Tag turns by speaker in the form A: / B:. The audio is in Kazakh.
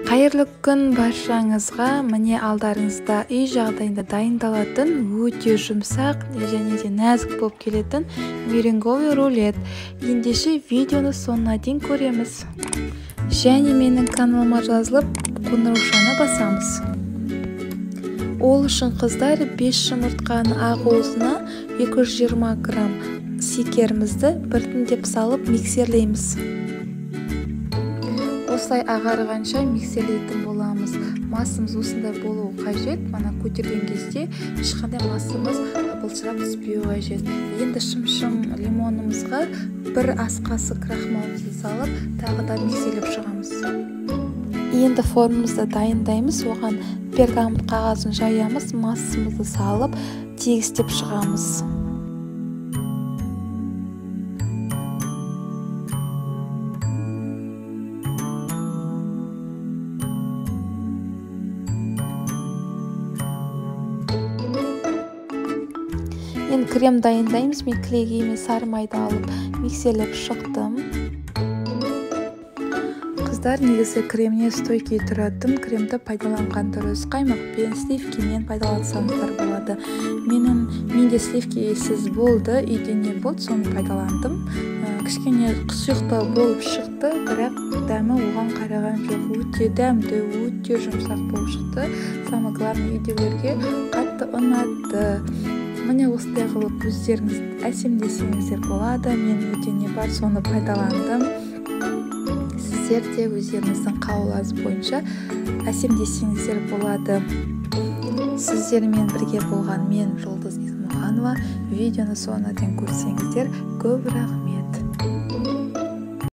A: Қайырлы күн баршаңызға. Міне алдарыңызда үй жағдайында дайындалатын өте жұмсақ және де нәзік болып келетін меренговый рулет. Ендеше видеоны соңына дейін көреміз. Және менің каналыма жазылып, қоңыраушаны басамыз. Ол үшін қыздар 5 жұмыртқаның ақуызына 220 грамм секерімізді біртіндеп салып миксерлейміз. Осылай ағарғанша миксерлейтін боламыз. Масымыз осындай болуы қажет. Мана көтерген кезде ешқандай масымыз былжырап түспеуі қажет. Енді шым-шым лимонымызға 1 ас қасық крахмалымызды салып, тағы да миксерлеп шығамыз. Енді формамызды дайындаймыз. Оған пергамент қағазын жаямыз, масымызды салып, тегістеп шығамыз. Енді крем дайындаймыз. Мен кілегеймен сары майды алып миксерлеп шықтым. Қыздар, негізі креміне стойкий тұратын кремді пайдаланған дұрыс. Қаймақпен, сливкемен пайдалансаңыздар болады. Менде сливкесіз болды, үйде не болды, соны пайдаландым. Кішкене сұйықтау болып шықты, бірақ дәмі оған қараған жоқ. Өте дәмді, өте жұмсақ болып шықты. Самое главное, үйдегілерге қатты ұнады. Міне осылай қылып өздеріңіз әсемдесеңіздер болады. Мен үйде не бар, соны пайдаландым. Сіздер де өздеріңіздің қалауларыңыз бойынша әсемдесеңіздер болады. Сіздермен бірге болған мен Жұлдыз Есмұханова. Видеоны соңына дейін көрсеңіздер көп рахмет.